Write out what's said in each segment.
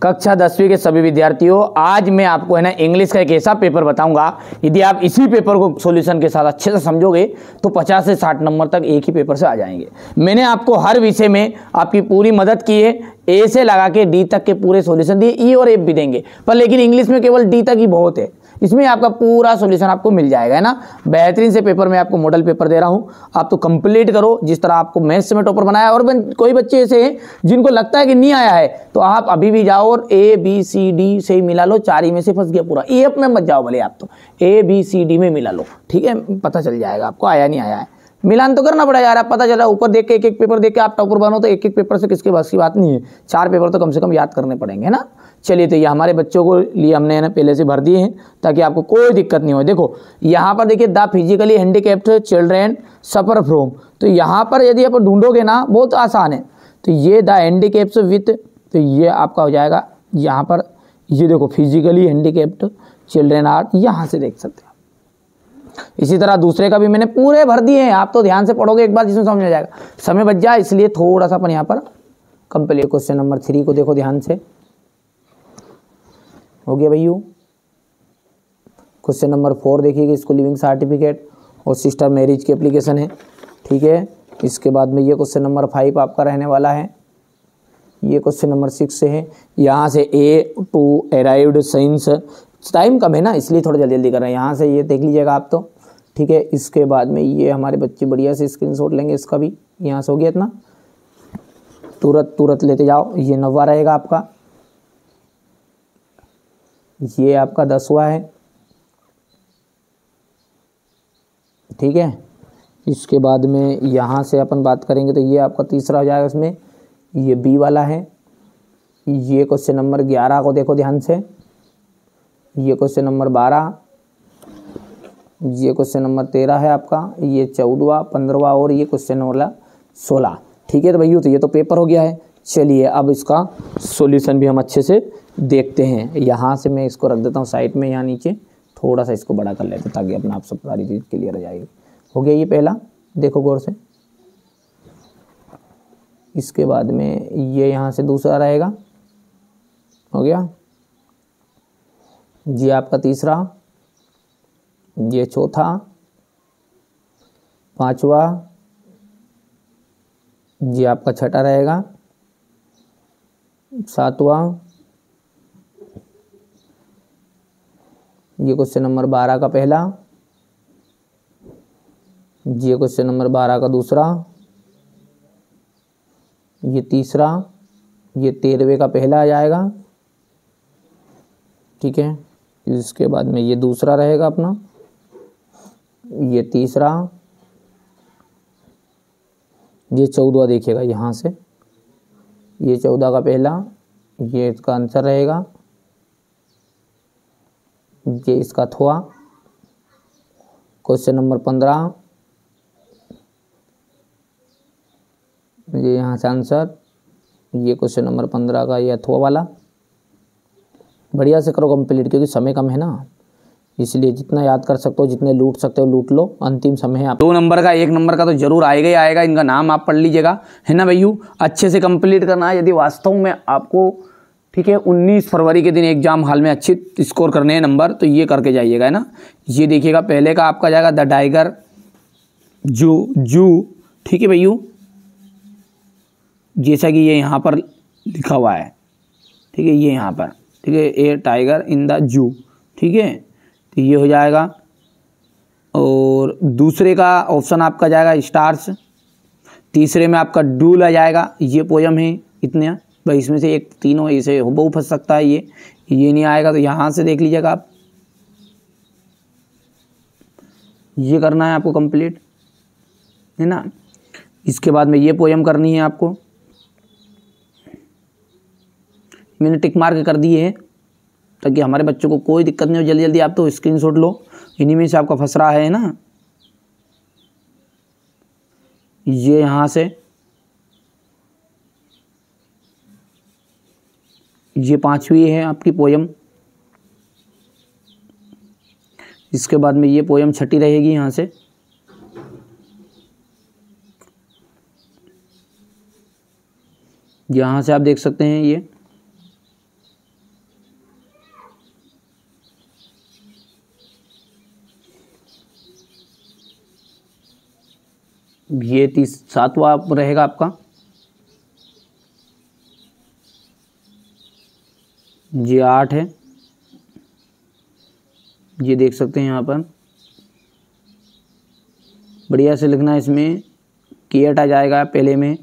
कक्षा 10वीं के सभी विद्यार्थियों, आज मैं आपको है ना इंग्लिश का एक ऐसा पेपर बताऊंगा, यदि आप इसी पेपर को सॉल्यूशन के साथ अच्छे से समझोगे तो 50 से 60 नंबर तक एक ही पेपर से आ जाएंगे। मैंने आपको हर विषय में आपकी पूरी मदद की है, ए से लगा के डी तक के पूरे सॉल्यूशन दिए, ई और एफ भी देंगे, पर लेकिन इंग्लिश में केवल डी तक ही बहुत है, इसमें आपका पूरा सॉल्यूशन आपको मिल जाएगा, है ना। बेहतरीन से पेपर में आपको मॉडल पेपर दे रहा हूं, आप तो कंप्लीट करो जिस तरह आपको मैथ्स में टॉपर बनाया। और कोई बच्चे ऐसे हैं जिनको लगता है कि नहीं आया है, तो आप अभी भी जाओ और ए बी सी डी से ही मिला लो, 4 ही में से फंस गया पूरा, ई एफ में मत जाओ, भले आप तो ए बी सी डी में मिला लो, ठीक है, पता चल जाएगा आपको आया नहीं आया है। मिलान तो करना पड़ेगा यार, आप पता चला ऊपर देख के एक एक पेपर देख के आप टॉपर बनो, तो एक एक पेपर से किसके बस की बात नहीं है, 4 पेपर तो कम से कम याद करने पड़ेंगे, है ना। चलिए, तो ये हमारे बच्चों को लिए हमने है ना पहले से भर दिए हैं ताकि आपको कोई दिक्कत नहीं हो। देखो यहाँ पर देखिए, the physically handicapped children suffer from, तो यहाँ पर यदि आप ढूंढोगे ना बहुत आसान है, तो ये द हैंडीकैप्स विथ, तो ये आपका हो जाएगा यहाँ पर, ये देखो फिजिकली हैंडीकैप्ड चिल्ड्रेन आर, यहाँ से देख सकते हैं। इसी तरह दूसरे का भी मैंने पूरे भर दिए हैं, आप तो ध्यान से पढ़ोगे एक बार जिसमें समझ में जाएगा, समय बच जाए इसलिए थोड़ा सा अपन यहाँ पर कंप्लीट। क्वेश्चन नंबर 3 को देखो ध्यान से, हो गया भैया। क्वेश्चन नंबर 4 देखिएगा, इसको लिविंग सर्टिफिकेट और सिस्टर मैरिज की एप्लीकेशन है, ठीक है। इसके बाद में ये क्वेश्चन नंबर 5 आपका रहने वाला है, ये क्वेश्चन नंबर 6 से है। यहाँ से ए टू अराइव्ड साइंस, टाइम कम है ना इसलिए थोड़ा जल्दी जल्दी कर रहे हैं, यहाँ से ये देख लीजिएगा आप तो, ठीक है। इसके बाद में ये हमारे बच्चे बढ़िया से स्क्रीनशॉट लेंगे, इसका भी यहाँ से हो गया इतना, तुरंत लेते जाओ। ये 9वां रहेगा आपका, ये आपका 10वां है, ठीक है। इसके बाद में यहाँ से अपन बात करेंगे तो ये आपका 3रा हो जाएगा, इसमें ये बी वाला है। ये क्वेश्चन नंबर 11 को देखो ध्यान से, ये क्वेश्चन नंबर 12, ये क्वेश्चन नंबर 13 है आपका, ये 14वां, 15वां और ये क्वेश्चन नंबर 16, ठीक है। तो भैया तो ये तो पेपर हो गया है। चलिए अब इसका सॉल्यूशन भी हम अच्छे से देखते हैं। यहाँ से मैं इसको रख देता हूँ साइड में, यहाँ नीचे थोड़ा सा इसको बड़ा कर लेते हैं ताकि अपना आप सब सारी चीज़ क्लियर हो जाएगी। हो गया ये पहला, देखो गौर से। इसके बाद में ये यहाँ से दूसरा रहेगा, हो गया। ये आपका 3रा, ये 4था, 5वां, ये आपका 6ठा रहेगा, 7वां, ये क्वेश्चन नंबर 12 का पहला, ये क्वेश्चन नंबर 12 का दूसरा, ये 3रा, ये 13वें का पहला आ जाएगा, ठीक है। इसके बाद में ये दूसरा रहेगा अपना, ये 3रा, ये 14वां देखिएगा यहाँ से, ये 14 का पहला, ये इसका आंसर रहेगा, ये इसका थोआ। क्वेश्चन नंबर 15, ये यहाँ से आंसर, ये क्वेश्चन नंबर 15 का ये अथवा वाला। बढ़िया से करो कंप्लीट, क्योंकि समय कम है ना, इसलिए जितना याद कर सकते हो, जितने लूट सकते हो लूट लो, अंतिम समय है। 2 नंबर का 1 नंबर का तो जरूर आएगा ही आएगा, इनका नाम आप पढ़ लीजिएगा, है ना भैया। अच्छे से कंप्लीट करना है यदि वास्तव में आपको, ठीक है। 19 फरवरी के दिन एग्जाम हॉल में अच्छे स्कोर करने हैं नंबर, तो ये करके जाइएगा, है ना। ये देखिएगा पहले का आपका जाएगा द टाइगर जू, ठीक है भैया, जैसा कि ये यहाँ पर लिखा हुआ है, ठीक है, ये यहाँ पर, ठीक है, ए टाइगर इन द जू, ठीक है। तो ये हो जाएगा। और दूसरे का ऑप्शन आपका जाएगा स्टार्स, तीसरे में आपका डूल आ जाएगा, ये पोयम है इतने भाई, इसमें से एक तीनों ऐसे हुबहू फंस सकता है, ये नहीं आएगा, तो यहाँ से देख लीजिएगा आप, ये करना है आपको कंप्लीट, है ना। इसके बाद में ये पोयम करनी है आपको, मैंने टिक मार्क कर दिए हैं ताकि हमारे बच्चों को कोई दिक्कत नहीं हो। जल्दी जल्दी आप तो स्क्रीनशॉट लो, इन्हीं में से आपका फंस रहा है ना। ये यहाँ से ये 5वीं है आपकी पोयम, इसके बाद में ये पोयम 6ठी रहेगी यहाँ से, यहाँ से आप देख सकते हैं ये ये 7वां रहेगा आपका, ये 8 है, ये देख सकते हैं यहाँ पर, बढ़िया से लिखना है, इसमें केट आ जाएगा पहले में,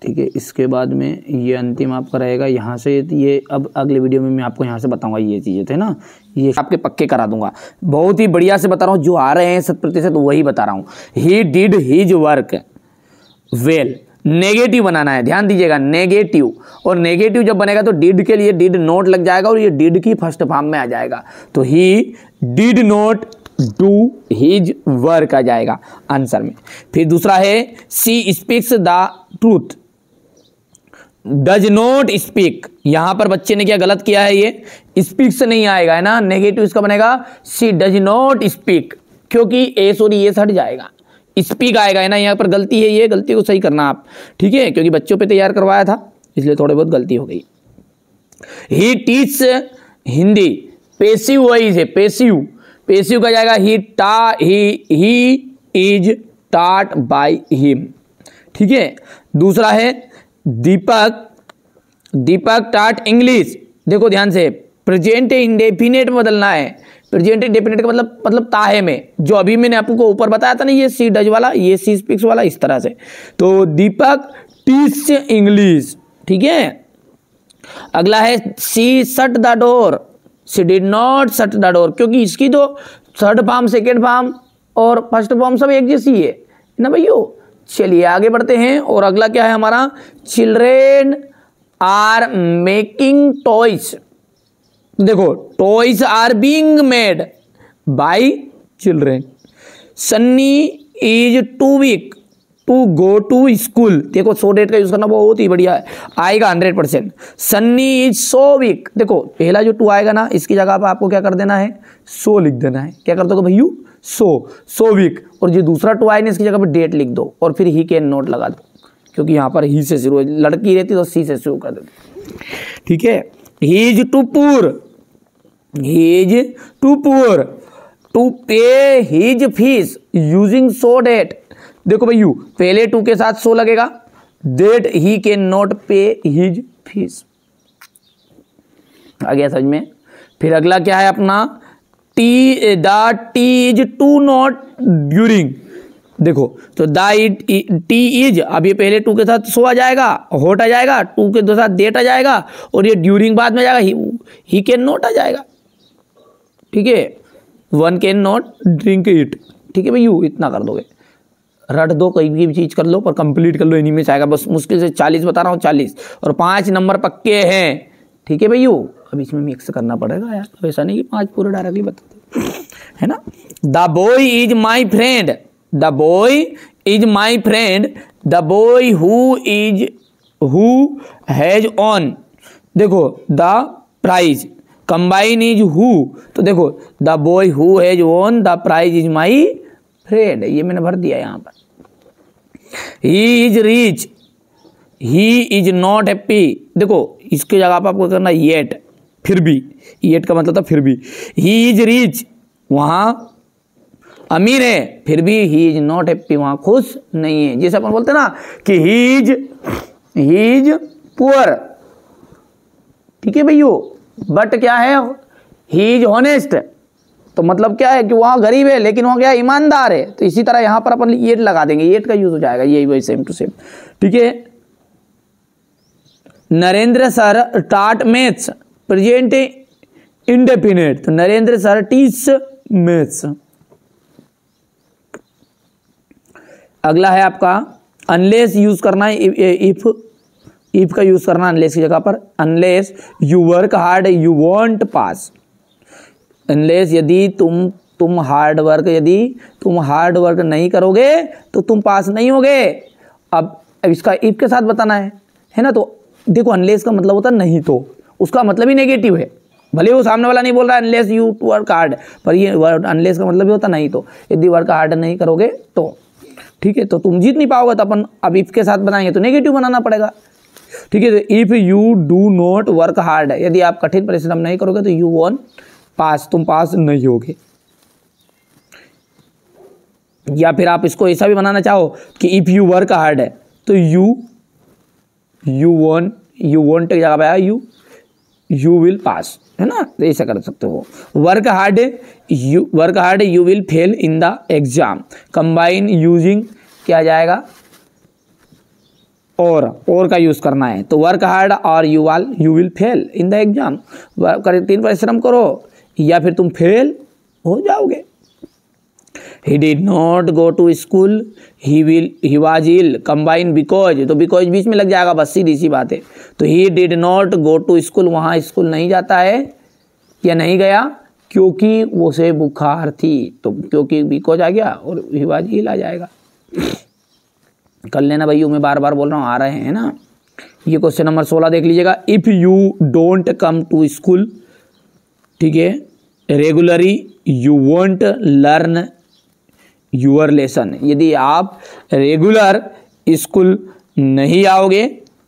ठीक है। इसके बाद में ये अंतिम आपका रहेगा यहाँ से, ये अब अगले वीडियो में मैं आपको यहाँ से बताऊंगा, ये चीज़ें थे ना, ये आपके पक्के करा दूंगा, बहुत ही बढ़िया से बता रहा हूँ, जो आ रहे हैं 100% वही बता रहा हूँ। He did his work well, negative बनाना है, ध्यान दीजिएगा, नेगेटिव, और नेगेटिव जब बनेगा तो डिड के लिए डिड नॉट लग जाएगा और ये डिड की फर्स्ट फॉर्म में आ जाएगा, तो he did not do his work आ जाएगा आंसर में। फिर दूसरा है she speaks the truth, does not speak, यहां पर बच्चे ने क्या गलत किया है, ये स्पीक्स नहीं आएगा, है ना, नेगेटिव इसका बनेगा सी डज नॉट स्पीक, क्योंकि एस और ये हट जाएगा, स्पीक आएगा, है ना, यहाँ पर गलती है, ये गलती को सही करना आप, ठीक है, क्योंकि बच्चों पे तैयार करवाया था इसलिए थोड़े बहुत गलती हो गई। ही टीच हिंदी, पेसिव वॉइस है, पेसिव, पेसिव का जाएगा ही इज टाट बाय हिम, ठीक है। दूसरा है दीपक टाट इंग्लिश, देखो ध्यान से, प्रेजेंट इंडेफिनेट में बदलना है, प्रेजेंट इंडेफिनेट का मतलब ताहे में, जो अभी मैंने आपको ऊपर बताया था ना, ये सी डज वाला, ये सी स्पीक्स वाला, इस तरह से, तो दीपक टीच इंग्लिश, ठीक है। अगला है she shut the door, she did not shut the door, क्योंकि इसकी तो थर्ड फॉर्म, सेकेंड फॉर्म और फर्स्ट फॉर्म सब एक जैसी है ना भैया। चलिए आगे बढ़ते हैं, और अगला क्या है हमारा, चिल्ड्रेन आर मेकिंग टॉयज, देखो toys are being made by children, Sunny is too weak to go to school, देखो सो डेट का यूज करना बहुत ही बढ़िया है, आएगा 100%। सन्नी इज सो वीक, देखो पहला जो टू आएगा ना, इसकी जगह पर आपको क्या कर देना है, सो लिख देना है, क्या कर दोगे भैयू, सो वीक, और जो दूसरा टू आएगा इसकी जगह पर डेट लिख दो, और फिर ही कैन नॉट लगा दो, क्योंकि यहाँ पर ही से शुरू, लड़की रहती तो सी से शुरू कर देते, ठीक है। He is too poor, he is too poor to pay his fees using so that, देखो भैयू पहले टू के साथ सो लगेगा, that he can not pay his fees, आ गया समझ में। फिर अगला क्या है अपना, T is too not during, देखो तो टी इज, अब ये पहले टू के साथ सो आ जाएगा, हॉट आ जाएगा, टू के साथ डेट आ जाएगा, और ये ड्यूरिंग बाद में जाएगा, ही कैन नॉट आ जाएगा, ठीक है। One can not drink it, ठीक है भैयू, इतना कर दोगे, रट दो, कोई भी चीज कर लो पर कंप्लीट कर लो, इन्हीं में से आएगा, बस मुश्किल से 40 बता रहा हूँ, 40 और 5 नंबर पक्के हैं, ठीक है भैयू। अब इसमें मिक्स करना पड़ेगा यार, तो ऐसा नहीं कि 5 पूरे डायरेक्टली बताते, है ना। The boy is my friend, the boy is my friend, the boy who has won, देखो the prize, combine is who, तो देखो the boy who has won the prize is my friend, ये मैंने भर दिया यहाँ पर। He is rich, he is not happy, देखो इसके जगह पर आपको करना येट, फिर भी, येट का मतलब था फिर भी, ही इज रिच, वहां अमीर है, फिर भी ही इज नॉट हैप्पी, वहां खुश नहीं है, जैसे अपन बोलते ना कि ही इज पुअर, ठीक है भैया, बट क्या है, ही इज ऑनेस्ट, तो मतलब क्या है कि वहां गरीब है लेकिन वहां क्या है, ईमानदार है, तो इसी तरह यहां पर अपन येट लगा देंगे, येट का यूज हो जाएगा, यही वही सेम टू सेम, ठीक है। नरेंद्र सर टाट मैथ्स, प्रेजेंट इंडेफिनेट, तो नरेंद्र सर टीच मैथ्स। अगला है आपका अनलेस यूज करना है, इफ का यूज करना अनलेस की जगह पर, unless you work hard you want pass, unless यदि तुम हार्ड वर्क नहीं करोगे तो तुम पास नहीं होगे। अब इसका इफ के साथ बताना है ना, तो देखो अनलेस का मतलब होता है नहीं तो, उसका मतलब ही नेगेटिव है, भले वो सामने वाला नहीं बोल रहा है अनलेस यू वर्क हार्ड, पर ये अनलेस का मतलब भी होता नहीं तो, यदि वर्क हार्ड नहीं करोगे तो, ठीक है, तो तुम जीत नहीं पाओगे, तो अपन अब इफ के साथ बनाएंगे तो नेगेटिव बनाना पड़ेगा, ठीक है। If you do not work hard, यदि आप कठिन परिश्रम नहीं करोगे तो यू वॉन्ट पास, तुम पास नहीं होगे। या फिर आप इसको ऐसा भी बनाना चाहो कि इफ़ यू वर्क हार्ड है तो यू वॉन्ट की जगह पे आया यू विल पास, है ना, तो ऐसा कर सकते हो। Work hard you will fail in the exam, combine using क्या जाएगा, और का यूज करना है, तो वर्क हार्ड और you will fail in the exam, कठिन परिश्रम करो या फिर तुम फेल हो जाओगे। He did not go to school, he was ill, combine because, तो because बीच में लग जाएगा, बस सीधी सी बात है। तो he did not go to school, वहाँ स्कूल नहीं जाता है या नहीं गया क्योंकि वो से बुखार थी, तो क्योंकि because आ गया और he was ill आ जाएगा। कर लेना भैया, मैं बार बार बोल रहा हूँ, आ रहे हैं ना। ये क्वेश्चन नंबर 16 देख लीजिएगा। If you don't come to school, ठीक है, regularly you won't learn your lesson, यदि आप रेगुलर स्कूल नहीं आओगे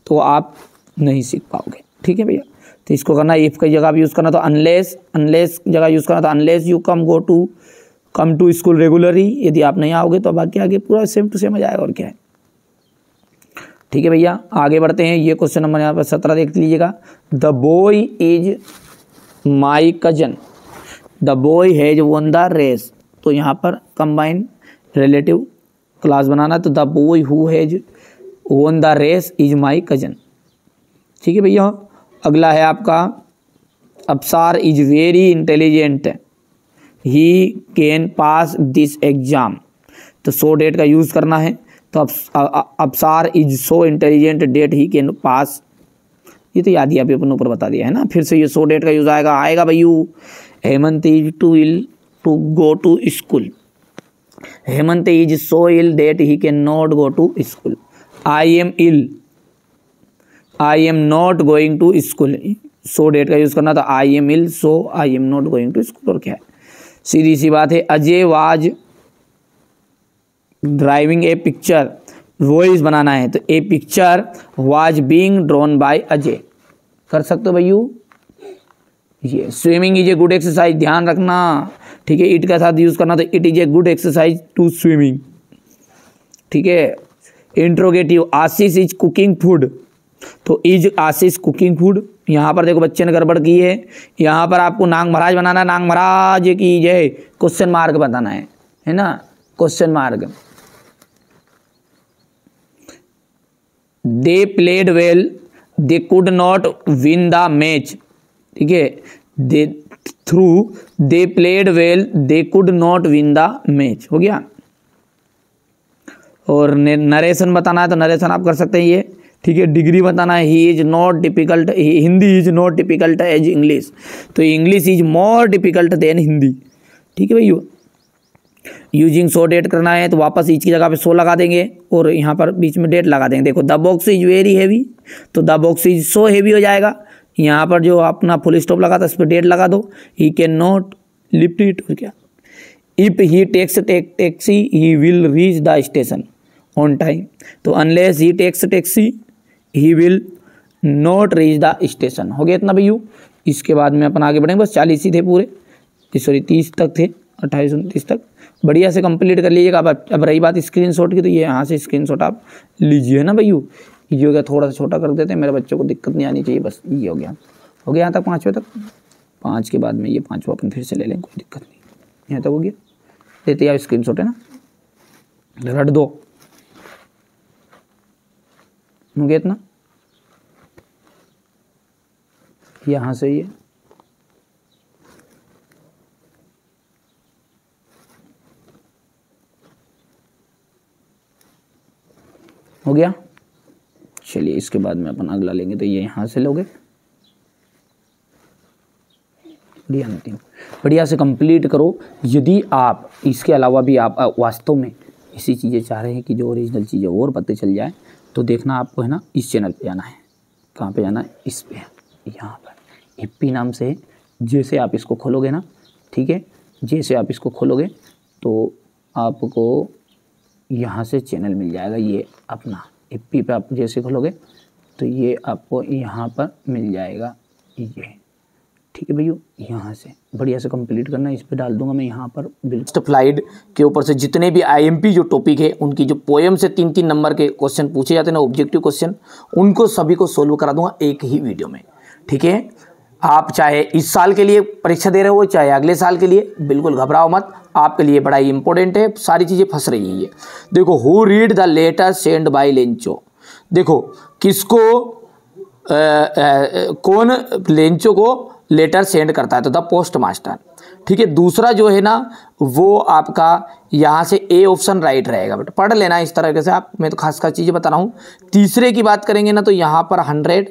तो आप नहीं सीख पाओगे, ठीक है भैया। तो इसको करना, इफ की जगह यूज़ करना तो अनलेस जगह यूज़ करना तो unless you come to school regularly, यदि आप नहीं आओगे तो बाकी आगे पूरा सेम टू सेम आ जाएगा, और क्या है, ठीक है भैया। आगे बढ़ते हैं, ये क्वेश्चन नंबर यहाँ पर 17 देख लीजिएगा। The boy is my cousin, the boy has won the race, तो यहाँ पर कंबाइन रिलेटिव क्लास बनाना, तो the boy who has won the race is my cousin, ठीक है भैया। अगला है आपका, Afsar is very intelligent, he can pass this exam, तो सो डेट का यूज़ करना है, तो Afsar is so intelligent that he can pass, ये तो याद ही आप अपन ऊपर बता दिया है ना। फिर से ये सो डेट का यूज़ आएगा भैयू। Hemant is to go to school, Hemant is so ill that he can not go to school. I am not going to school, so that का यूज़ करना, तो I am ill so I am not going to school, और क्या है, सीधी सी बात है। Ajay was driving a picture, voice बनाना है, तो a picture was being drawn by Ajay, कर सकते हो भैयू। ये swimming is a good exercise, ध्यान रखना, ठीक है, इट का साथ यूज़ करना, तो it is a good exercise to swimming, ठीक है। Interrogative, Ashish is cooking food, तो इज आशीष कुकिंग फूड, यहाँ पर देखो बच्चे ने गड़बड़ की है, यहाँ पर आपको नांग महाराज बनाना, नांग महाराज की जय, क्वेश्चन मार्क बताना है ना, question mark. They played well, they could not win the match, ठीक है, they played well, they could not win the match, हो गया। और नरेशन बताना है, तो नरेशन आप कर सकते हैं ये, ठीक है। डिग्री बताना है, he is not difficult, Hindi is not difficult as English, तो English is more difficult than Hindi, ठीक है भैया। यूजिंग सो डेट करना है, तो वापस ईच की जगह पे सो लगा देंगे और यहाँ पर बीच में डेट लगा देंगे। देखो the box is very heavy, तो the box is so heavy हो जाएगा, यहाँ पर जो अपना फुल स्टॉप लगा था इस पर डेट लगा दो, he can not lift it, और क्या। If he takes taxi he will reach the station on time, तो unless he takes taxi he will not reach the station, हो गया इतना भैयू। इसके बाद में अपन आगे बढ़ेंगे, बस 40 ही थे पूरे, सॉरी 30 तक थे, 28 29 तक, बढ़िया से कंप्लीट कर लीजिएगा। अब रही बात स्क्रीनशॉट की, तो ये यहाँ से स्क्रीनशॉट आप लीजिए ना भैयू। ये हो गया, थोड़ा सा छोटा कर देते हैं, मेरे बच्चों को दिक्कत नहीं आनी चाहिए, बस ये हो गया यहाँ तक, 5वें तक। 5 के बाद में ये 5वां अपन फिर से ले लें, कोई दिक्कत नहीं, यहाँ तक हो गया, देते यार स्क्रीनशॉट, है ना, रट दो, हो गया इतना। यहाँ से ये हो गया। चलिए इसके बाद में अपन अगला लेंगे, तो ये यहाँ से लोगे, बढ़िया से कंप्लीट करो। यदि आप इसके अलावा भी आप वास्तव में ऐसी चीज़ें चाह रहे हैं कि जो ओरिजिनल चीज़ें और पता चल जाए, तो देखना आपको, है ना, इस चैनल पे जाना है। कहाँ पे जाना है, इस पे, यहाँ पर हिप्पी नाम से, जैसे आप इसको खोलोगे ना, ठीक है, जैसे आप इसको खोलोगे तो आपको यहाँ से चैनल मिल जाएगा, ये अपना हिप्पी पे आप जैसे खोलोगे तो ये आपको यहाँ पर मिल जाएगा, ये ठीक है भैया, यहाँ से बढ़िया से कंप्लीट करना, इस पे डाल दूंगा मैं यहाँ पर बिल्कुल फ्लाइड के ऊपर से जितने भी आईएमपी जो टॉपिक है उनकी जो पोएम से 3-3 नंबर के क्वेश्चन पूछे जाते हैं ना, ऑब्जेक्टिव क्वेश्चन, उनको सभी को सोल्व करा दूंगा एक ही वीडियो में। ठीक है, आप चाहे इस साल के लिए परीक्षा दे रहे हो चाहे अगले साल के लिए, बिल्कुल घबराओ मत, आपके लिए बड़ा ही इंपॉर्टेंट है, सारी चीज़ें फंस रही है ये। देखो, who read the letter send by Lencho, देखो किसको कौन लेंचो को लेटर सेंड करता है, तो द पोस्ट मास्टर। ठीक है, दूसरा जो है ना वो आपका यहाँ से ए ऑप्शन राइट रहेगा, बट पढ़ लेना इस तरह से आप, मैं तो खास चीज़ें बता रहा हूँ। तीसरे की बात करेंगे ना तो यहाँ पर 100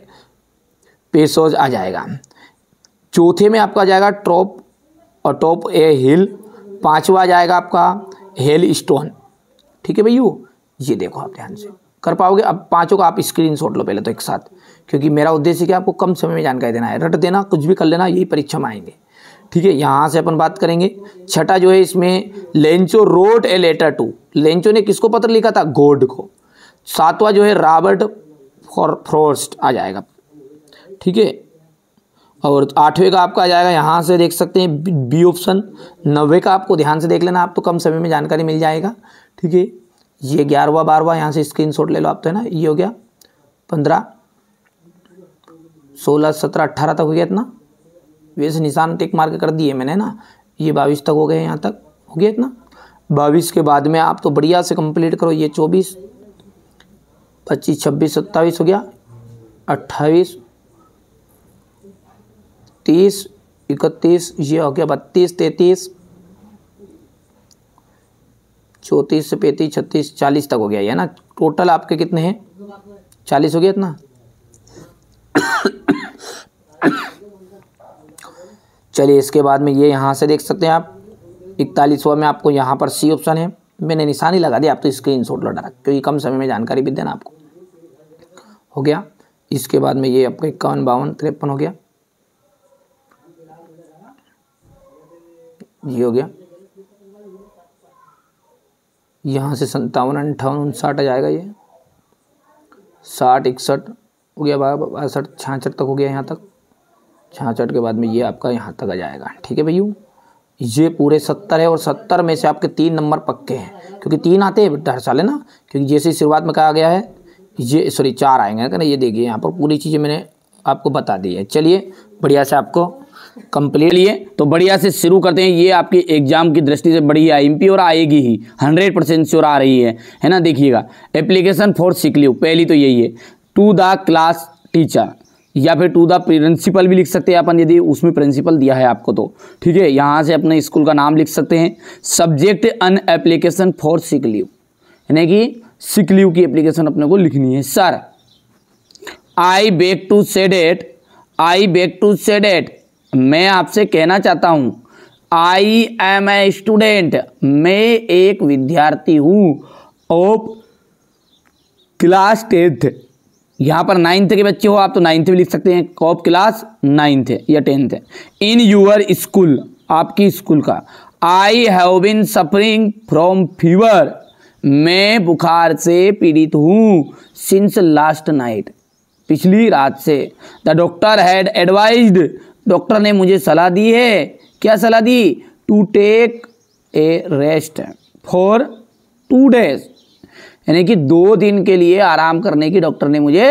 पेसोज आ जाएगा। चौथे में आपका आ जाएगा टॉप ए हिल। पांचवा आ जाएगा आपका हेल स्टोन। ठीक है भैया, ये देखो आप ध्यान से कर पाओगे। अब पांचों का आप स्क्रीनशॉट लो पहले तो एक साथ, क्योंकि मेरा उद्देश्य क्या आपको कम समय में जानकारी देना है, रट देना कुछ भी कर लेना, यही परीक्षा में आएंगे। ठीक है, यहाँ से अपन बात करेंगे। छठा जो है इसमें Lencho wrote a letter to, Lencho ने किसको पत्र लिखा था, गॉड को। सातवां जो है रॉबर्ट फ्रॉस्ट आ जाएगा। ठीक है, और आठवें का आपका आ जाएगा, यहाँ से देख सकते हैं बी ऑप्शन। 9वें का आपको ध्यान से देख लेना, आप तो कम समय में जानकारी मिल जाएगा। ठीक है, ये 11वां 12वां यहाँ से स्क्रीनशॉट ले लो आप, तो है ना, ये हो गया 15 16 17 18 तक हो गया इतना, वैसे निशान टिक मार के कर दिए मैंने ना, ये 22 तक हो गए, यहाँ तक हो गया इतना। 22 के बाद में आप तो बढ़िया से कंप्लीट करो, ये 24 25 26 27 हो गया, 28 30 31, ये हो गया 32 33 34 से 35 36 40 तक हो गया, ये ना। टोटल आपके कितने हैं, 40 हो गया इतना। चलिए, इसके बाद में ये यहाँ से देख सकते हैं आप 41वां में आपको यहाँ पर सी ऑप्शन है, मैंने निशानी लगा दी, आप तो स्क्रीनशॉट लो डायरेक्ट, क्योंकि कम समय में जानकारी भी देना आपको। हो गया, इसके बाद में ये आपका 51 52 53 हो गया, ये हो गया। यहाँ से 57 58 59 आ जाएगा, ये 60 61 हो गया, 62 66 तक हो गया, यहाँ तक 66 के बाद में ये आपका यहाँ तक आ जाएगा। ठीक है भैया, ये पूरे 70 है, और 70 में से आपके 3 नंबर पक्के हैं, क्योंकि 3 आते हैं हर साल है ना, क्योंकि जैसे शुरुआत में कहा गया है, ये 4 आएंगे ना। ये देखिए यहाँ पर पूरी चीज़ें मैंने आपको बता दी है। चलिए बढ़िया से आपको कंप्लीट लिए, तो बढ़िया से शुरू करते हैं। ये आपकी एग्जाम की दृष्टि से बड़ी आईएमपी और आएगी ही, 100% श्योर आ रही है ना। देखिएगा, एप्लीकेशन फॉर सिक लीव, पहली तो यही है, टू द क्लास टीचर या फिर टू द प्रिंसिपल भी लिख सकते हैं अपन, यदि उसमें प्रिंसिपल दिया है आपको तो। ठीक है, यहाँ से अपने स्कूल का नाम लिख सकते हैं। Subject on application for sick leave, यानी कि सिक लीव की एप्लीकेशन अपने को लिखनी है। Sir, I beg to say that, मैं आपसे कहना चाहता हूं, आई एम ए स्टूडेंट, मैं एक विद्यार्थी हूं ऑफ क्लास 10th, यहाँ पर 9th के बच्चे हो आप तो 9th भी लिख सकते हैं, ऑफ क्लास 9th या 10th, इन यूर स्कूल, आपकी स्कूल का। I have been suffering from fever, मैं बुखार से पीड़ित हूँ, सिंस लास्ट नाइट, पिछली रात से। The doctor had advised, doctor ने मुझे सलाह दी है, क्या सलाह दी, to take a rest for 2 days, यानी कि 2 दिन के लिए आराम करने की डॉक्टर ने मुझे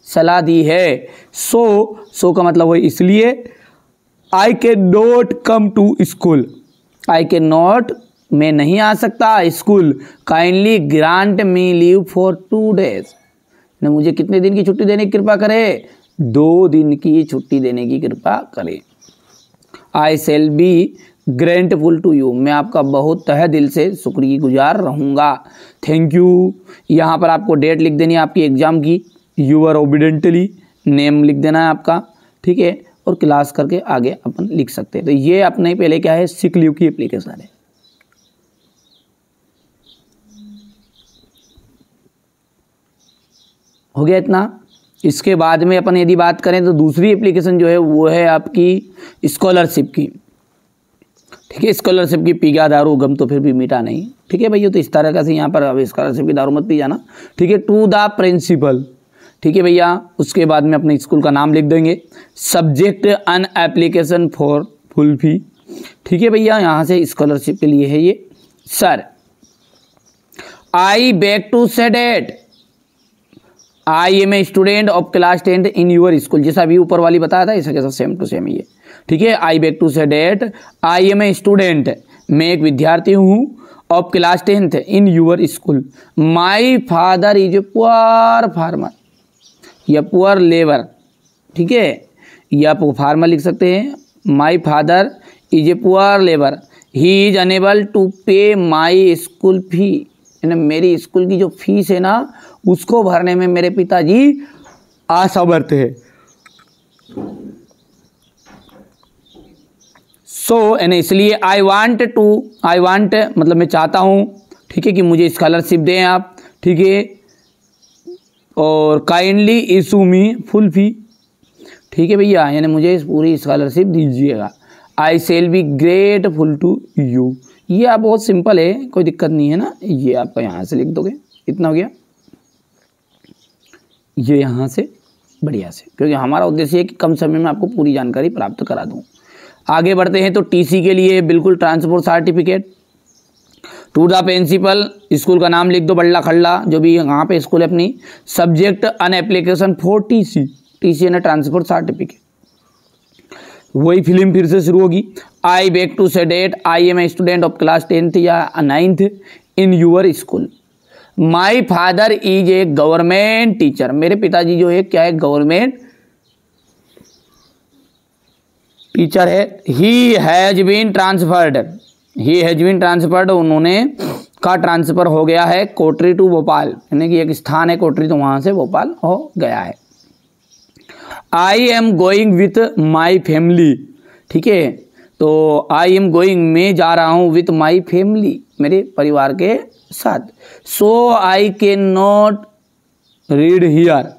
सलाह दी है। सो का मतलब है इसलिए, I can not come to school, I can not, मैं नहीं आ सकता school, kindly grant me leave for 2 days, ने मुझे कितने दिन की छुट्टी देने की कृपा करे, 2 दिन की छुट्टी देने की कृपा करें। I shall be grateful to you, मैं आपका बहुत तहे दिल से शुक्रगुजार रहूँगा, थैंक यू। यहाँ पर आपको डेट लिख देनी है आपकी एग्जाम की, यूर ओबिडेंटली, नेम लिख देना है आपका। ठीक है, और क्लास करके आगे अपन लिख सकते हैं। तो ये अपने पहले क्या है, सिक लीव की एप्लीकेशन है। हो गया इतना। इसके बाद में अपन यदि बात करें तो दूसरी एप्लीकेशन जो है वो है आपकी स्कॉलरशिप की। ठीक है, स्कॉलरशिप की पी गया दारू गम तो फिर भी मीठा नहीं। ठीक है भैया, तो इस तरह का से यहाँ पर अब स्कॉलरशिप की दारू मत पी जाना। ठीक है, टू द प्रिंसिपल, ठीक है भैया। उसके बाद में अपने स्कूल का नाम लिख देंगे, subject on application for full fee. ठीक है भैया, यहाँ से स्कॉलरशिप के लिए है ये। Sir I beg to say that I am a student of class 10 in your school, जैसा अभी ऊपर वाली बताया था ऐसा कैसा सेम टू सेम ये। ठीक है, I beg to say that I am a student, मैं एक विद्यार्थी हूँ, of class 10 in your school, my father is a poor farmer या पुअर लेबर। ठीक है, या आप फार्मर लिख सकते हैं, my father is a poor labour, he is unable to pay my school fee, मेरी स्कूल की जो फीस है ना उसको भरने में मेरे पिताजी असमर्थ है। सो इसलिए आई वांट मतलब मैं चाहता हूँ, ठीक है, कि मुझे स्कॉलरशिप दें आप। ठीक है, और kindly issue me full fee. ठीक है भैया, यानी मुझे पूरी स्कॉलरशिप दीजिएगा। I shall be grateful to you. ये आप बहुत सिंपल है, कोई दिक्कत नहीं है ना। ये आपका यहाँ से लिख दोगे, इतना हो गया। ये यहाँ से बढ़िया से, क्योंकि हमारा उद्देश्य है कि कम समय में आपको पूरी जानकारी प्राप्त करा दूँ। आगे बढ़ते हैं तो टीसी के लिए बिल्कुल transport certificate to the principal, school का नाम लिख दो, बल्ला खल्ला जो भी यहाँ पे स्कूल है अपनी। Subject on application for TC, TC यानी ट्रांसपोर्ट सर्टिफिकेट। वही फिल्म फिर से शुरू होगी। I beg to say that I am a student of class 10th या 9th in your school, my father is a government teacher, मेरे पिताजी जो है क्या है, गवर्नमेंट टीचर है। ही हैज बीन ट्रांसफर्ड, उन्होंने का ट्रांसफर हो गया है कोटरी टू भोपाल, यानी कि एक स्थान है कोटरी तो वहां से भोपाल हो गया है। I am going with my family, ठीक है, तो आई एम गोइंग, मैं जा रहा हूँ, विथ माई फैमिली, मेरे परिवार के साथ। So I can not read here,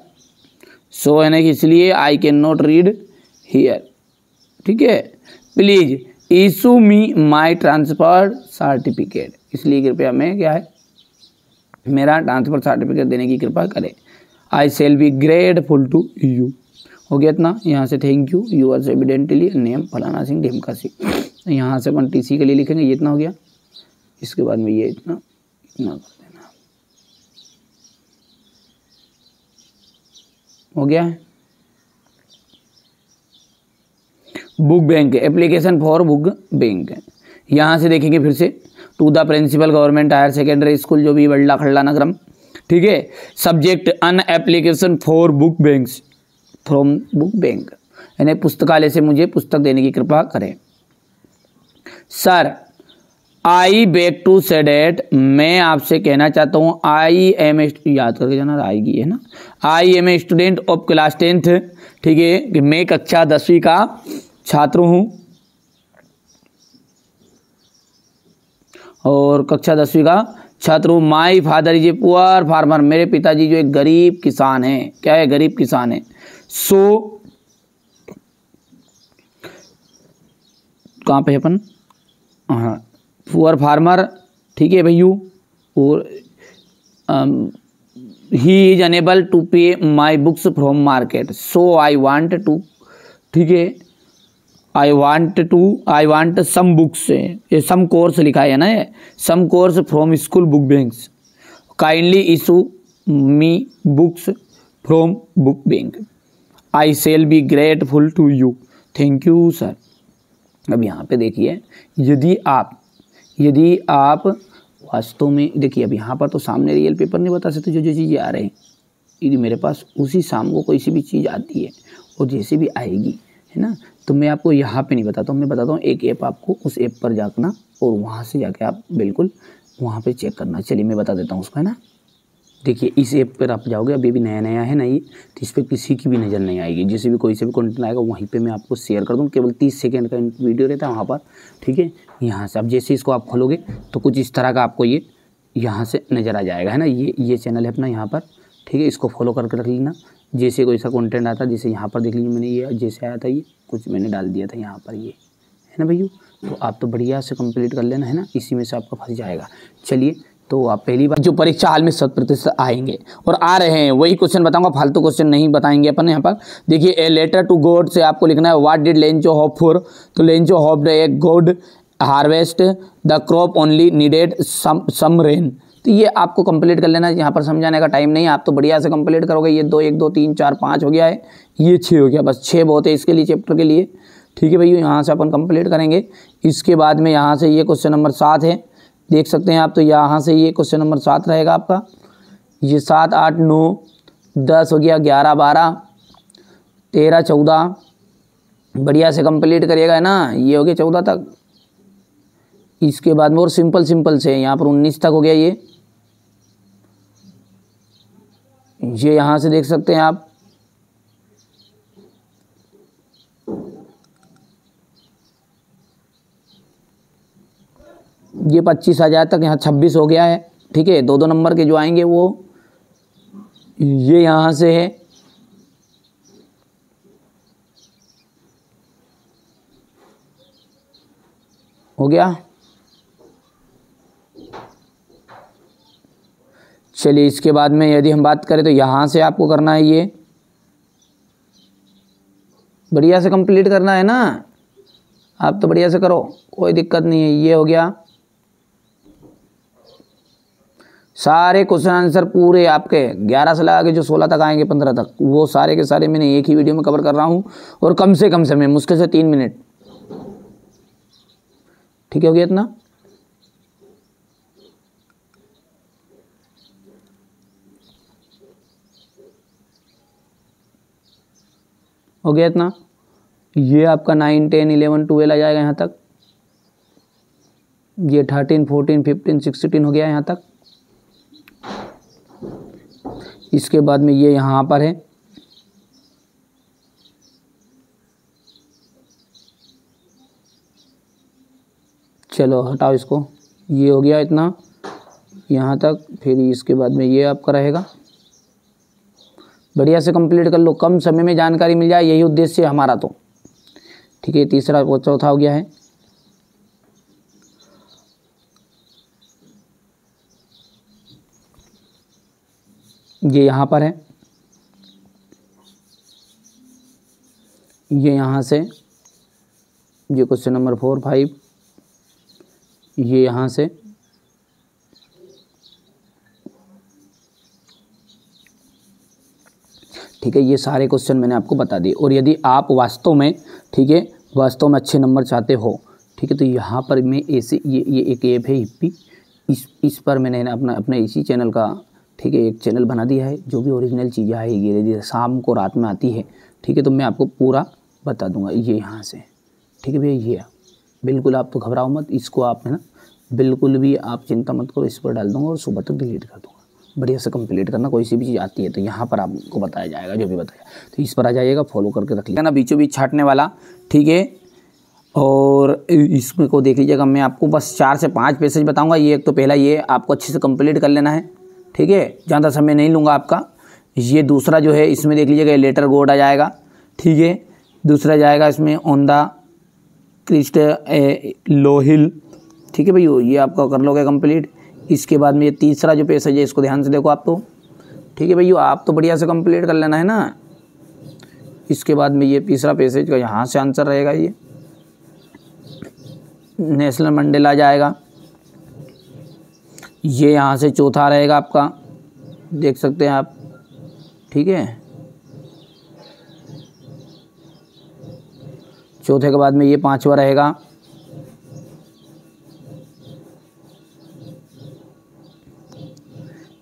so है ना कि इसलिए I can not read here. ठीक है, please issue me my transfer certificate, इसलिए कृपया मैं क्या है, मेरा ट्रांसफर सर्टिफिकेट देने की कृपा करें। I shall be grateful to you, हो गया इतना। यहाँ से thank you, you are evidently name फलाना सिंह ढेमका सिंह, यहाँ से अपन टीसी के लिए लिखेंगे, ये इतना हो गया। इसके बाद में ये इतना कर देना, हो गया है। Book bank, application for book bank, यहाँ से देखेंगे फिर से to the principal government higher secondary school जो भी बल्ला खल्ला नगरम। ठीक है, subject on application for book banks from book bank, यानी पुस्तकालय से मुझे पुस्तक देने की कृपा करें। Sir I beg to say that, मैं आपसे कहना चाहता हूँ, आई एम ए, याद करके जाना, आएगी है ना, I am a student of class 10th, ठीक है, कि मैं कक्षा 10वीं का छात्र हूँ और कक्षा 10वीं का छात्र हूँ। माई father is a poor farmer, मेरे पिताजी जो एक गरीब किसान हैं, क्या है, गरीब किसान है। सो कहाँ पे अपन, हाँ, पुअर फार्मर, ठीक है भैयू, और ही is unable to pay my books from market, so I want to, ठीक है, आई वांट सम बुक्स, ये सम कोर्स लिखा है ना, ये some course from school book banks, kindly issue me books from book bank, I shall be grateful to you, thank you sir. अब यहाँ पे देखिए, यदि आप वास्तव में देखिए, अब यहाँ पर तो सामने रियल पेपर नहीं बता सकते, जो जो चीज़ें आ रही हैं, यदि मेरे पास उसी शाम को कोई सी भी चीज़ आती है और जैसे भी आएगी, है ना, तो मैं आपको यहाँ पे नहीं बताता हूँ, मैं बताता हूँ एक ऐप आपको, उस ऐप पर जाना और वहाँ से जाके आप बिल्कुल वहाँ पे चेक करना। चलिए मैं बता देता हूँ उसको, है ना। देखिए इस ऐप पर आप जाओगे, अभी भी नया नया है ना ये, तो इस पर किसी की भी नज़र नहीं आएगी, जैसे भी कोई से भी कंटेंट आएगा वहीं पे मैं आपको शेयर कर दूँ, केवल 30 सेकंड का वीडियो रहता है वहाँ पर, ठीक है। यहाँ से अब जैसे इसको आप खोलोगे तो कुछ इस तरह का आपको ये यहाँ से नज़र आ जाएगा, है ना। ये चैनल है अपना यहाँ पर, ठीक है, इसको फॉलो करके रख लेना। जैसे कोई सा कंटेंट आता है, जैसे यहाँ पर देख लीजिए, मैंने ये जैसे आया था, ये कुछ मैंने डाल दिया था यहाँ पर, ये है ना भैया, तो आप तो बढ़िया से कंप्लीट कर लेना, है ना, इसी में से आपका फंस जाएगा। चलिए, तो आप पहली बार जो परीक्षा हाल में 100% आएंगे और आ रहे हैं वही क्वेश्चन बताऊंगा, फालतू क्वेश्चन नहीं बताएंगे अपन यहाँ पर। देखिए, ए लेटर टू गॉड से आपको लिखना है what did Lencho hope for, तो Lencho hoped a good harvest the crop only needed some rain. तो ये आपको कंप्लीट कर लेना, यहाँ पर समझाने का टाइम नहीं, आप तो बढ़िया से कंप्लीट करोगे। ये 2 1 2 3 4 5 हो गया है, ये 6 हो गया, बस 6 बहुत है इसके लिए, चैप्टर के लिए। ठीक है भैया, यहाँ से अपन कंप्लीट करेंगे। इसके बाद में यहाँ से ये क्वेश्चन नंबर 7 है, देख सकते हैं आप। तो यहाँ से ये क्वेश्चन नंबर 7 रहेगा आपका। ये 7 8 9 10 हो गया, 11 12 13 14, बढ़िया से कंप्लीट करिएगा, है ना। ये हो गया 14 तक। इसके बाद में और सिंपल से यहाँ पर 19 तक हो गया। ये यहाँ से देख सकते हैं आप। ये 25,000 तक, यहाँ 26 हो गया है। ठीक है, 2 नंबर के जो आएंगे वो ये यहाँ से है, हो गया। चलिए, इसके बाद में यदि हम बात करें तो यहाँ से आपको करना है, ये बढ़िया से कंप्लीट करना है ना। आप तो बढ़िया से करो, कोई दिक्कत नहीं है। ये हो गया, सारे क्वेश्चन आंसर पूरे आपके 11 से लगा के जो 16 तक आएंगे 15 तक, वो सारे के सारे मैंने एक ही वीडियो में कवर कर रहा हूँ और कम से कम समय, मुश्किल से 3 मिनट। ठीक है, हो गया इतना। हो गया इतना। ये आपका 9 10 11 12 आ जाएगा यहाँ तक। ये 13 14 15 16 हो गया यहाँ तक। इसके बाद में ये यहाँ पर है, चलो हटाओ इसको। ये हो गया इतना यहाँ तक। फिर इसके बाद में ये आपका रहेगा, बढ़िया से कंप्लीट कर लो, कम समय में जानकारी मिल जाए, यही उद्देश्य है हमारा। तो ठीक है, तीसरा चौथा हो गया है। ये यहाँ पर है, ये यहाँ से ये क्वेश्चन नंबर 4 5, ये यहाँ से ठीक है। ये सारे क्वेश्चन मैंने आपको बता दिए। और यदि आप वास्तव में, ठीक है, वास्तव में अच्छे नंबर चाहते हो, ठीक है, तो यहाँ पर मैं ऐसे ये एक ऐप है हिप्पी, इस पर मैंने अपने इसी चैनल का, ठीक है, एक चैनल बना दिया है। जो भी ओरिजिनल चीज़ें आएगी यदि शाम को रात में आती है, ठीक है, तो मैं आपको पूरा बता दूंगा। ये यहाँ से, ठीक है भैया, ये बिल्कुल आप तो घबराओ मत, इसको आप है ना बिल्कुल भी आप चिंता मत करो, इस पर डाल दूंगा और सुबह तक डिलीट कर दूंगा। बढ़िया से कंप्लीट करना, कोई सी भी चीज़ आती है तो यहाँ पर आपको बताया जाएगा, जो भी बताया तो इस पर आ जाइएगा, फॉलो करके रख लीजिएगा ना, बीचों बीच छाटने वाला। ठीक है, और इसमें को देख लीजिएगा, मैं आपको बस 4 से 5 पैसेज बताऊंगा। ये एक तो पहला, ये आपको अच्छे से कंप्लीट कर लेना है। ठीक है, ज़्यादा समय नहीं लूँगा आपका। ये दूसरा जो है, इसमें देख लीजिएगा लेटर गॉड आ जाएगा। ठीक है, दूसरा जाएगा इसमें ऑन द क्रिस्ट लो हिल। ठीक है भैया, ये आपका कर लोगे कंप्लीट। इसके बाद में ये तीसरा जो पैसेज है, इसको ध्यान से देखो आप तो। ठीक है भैया, आप तो बढ़िया से कंप्लीट कर लेना है ना। इसके बाद में ये तीसरा पैसेज का यहाँ से आंसर रहेगा, ये नेशनल मंडेला जाएगा। ये यहाँ से चौथा रहेगा आपका, देख सकते हैं आप। ठीक है, चौथे के बाद में ये 5वां रहेगा।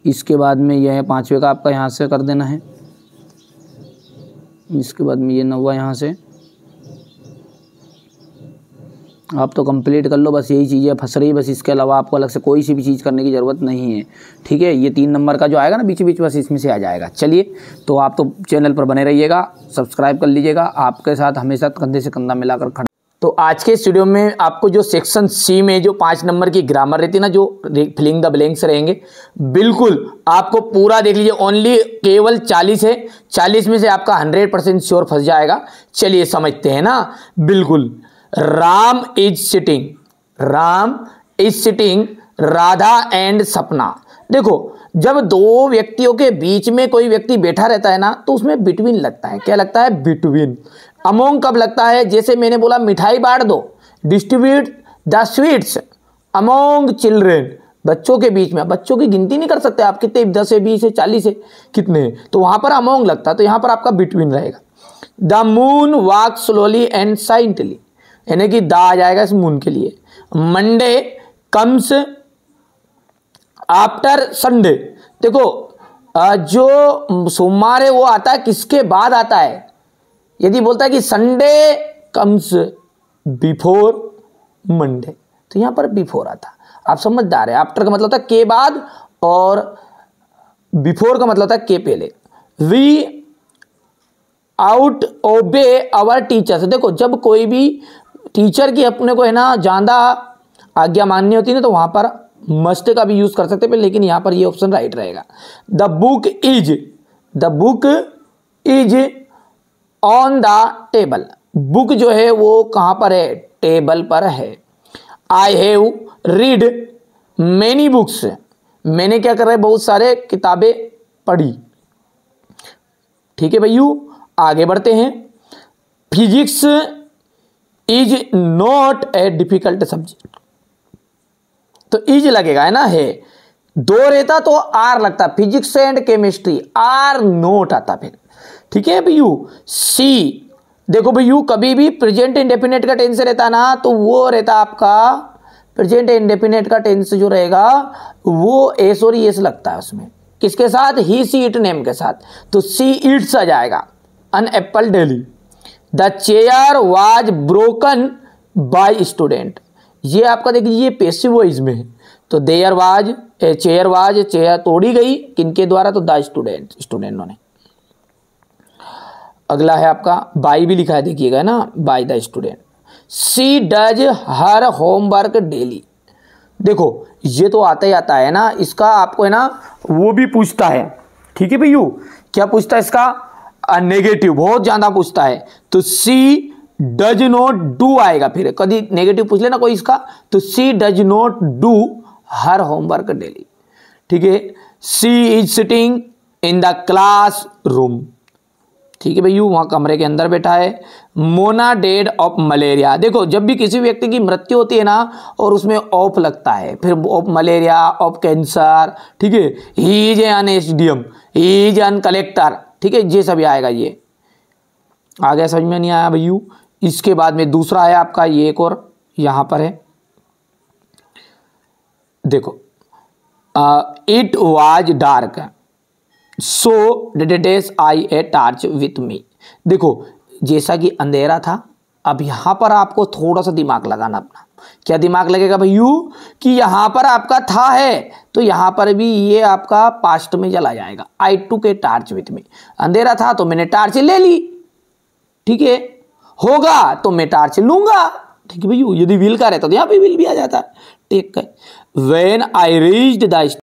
इसके बाद में यह है 5वें का आपका यहाँ से कर देना है। इसके बाद में ये 9वां यहाँ से आप तो कंप्लीट कर लो। बस यही चीज़ें फंस रही, बस इसके अलावा आपको अलग से कोई सी भी चीज़ करने की ज़रूरत नहीं है। ठीक है, ये 3 नंबर का जो आएगा ना बीच बीच, बस इसमें से आ जाएगा। चलिए, तो आप तो चैनल पर बने रहिएगा, सब्सक्राइब कर लीजिएगा, आपके साथ हमेशा कंधे से कंधा मिलाकर खड़ा। तो आज के इस वीडियो में आपको जो सेक्शन सी में जो 5 नंबर की ग्रामर रहती है ना, जो फिलिंग द ब्लैंक्स रहेंगे, बिल्कुल आपको पूरा देख लीजिए। ओनली केवल 40 है, 40 में से आपका 100% श्योर फंस जाएगा। चलिए समझते हैं ना। बिल्कुल, Ram is sitting, Ram is sitting, Radha and सपना। देखो जब दो व्यक्तियों के बीच में कोई व्यक्ति बैठा रहता है ना तो उसमें बिटवीन लगता है। क्या लगता है? बिटवीन। अमोंग कब लगता है? जैसे मैंने बोला मिठाई बांट दो, distribute the sweets among children, बच्चों के बीच में। बच्चों की गिनती नहीं कर सकते आप, कितने 10 है 20 है 40 है कितने, तो वहां पर अमोंग लगता है, तो यहां पर आपका बिटवीन रहेगा। The moon walk slowly and silently, यानी कि द आ जाएगा इस मून के लिए। Monday comes after Sunday. देखो जो सोमवार है वो आता है किसके बाद आता है? यदि बोलता है कि संडे कम्स बिफोर मंडे, तो यहां पर बिफोर आता। आप समझदार है। आफ्टर का मतलब था के बाद और बिफोर का मतलब था के पहले। We ought obey our teachers. देखो जब कोई भी टीचर की अपने को है ना ज्यादा आज्ञा माननी होती है ना तो वहां पर मस्ट का भी यूज कर सकते हैं, लेकिन यहां पर ये ऑप्शन राइट रहेगा। The book is on the table. Book जो है वो कहां पर है? टेबल पर है। I have read many books. मैंने क्या कर रहा है? बहुत सारे किताबें पढ़ी। ठीक है भैया, आगे बढ़ते हैं। Physics is not a difficult subject, तो इज लगेगा है ना, है। दो रहता तो आर लगता, physics and chemistry, are not आता फिर। ठीक है भैया। सी, देखो भैया कभी भी प्रेजेंट इंडेफिनेट का टेंस रहता ना तो वो रहता आपका प्रेजेंट इंडेफिनेट का टेंस जो रहेगा वो एस और एस लगता है उसमें। किसके साथ? ही सी इट नेम के साथ, तो सी इट्स आ जाएगा। An apple daily. The chair was broken by student, ये आपका देखिए ये पैसिव वॉइस में है, तो देयर वाज चेयर तोड़ी गई किनके द्वारा? तो द स्टूडेंटों ने। अगला है आपका बाय भी लिखा है देखिएगा ना, by the student. She does her homework daily. देखो ये तो आता ही आता है ना, इसका आपको है ना वो भी पूछता है। ठीक है भैया, क्या पूछता है इसका? नेगेटिव बहुत ज्यादा पूछता है, तो सी डज नॉट डू आएगा। फिर कभी नेगेटिव पूछ लेना कोई इसका, तो she does not do her homework daily. ठीक है। She is sitting in the class room. ठीक है भैया, वहां कमरे के अंदर बैठा है। Mona dead of malaria. देखो जब भी किसी व्यक्ति की मृत्यु होती है ना और उसमें ऑफ लगता है, फिर ऑफ मलेरिया, ऑफ कैंसर। ठीक है। He is an SDM, he is an collector. ठीक है, ये सभी आएगा। ये आ गया, समझ में नहीं आया भैया? इसके बाद में दूसरा है आपका ये एक और यहां पर है, देखो it was dark so did I A torch with me. देखो जैसा कि अंधेरा था, अब यहां पर आपको थोड़ा सा दिमाग लगाना अपना। क्या दिमाग लगेगा भैया? कि यहां पर आपका था है तो यहां पर भी ये आपका पास्ट में चला जाएगा। आई टूक ए टार्च विथ मी, अंधेरा था तो मैंने टार्च ले ली। ठीक है, होगा तो मैं टार्च लूंगा। ठीक है भैया, यदि विल का रहता तो यहां पे विल भी आ जाता। टेक कर। When I reached the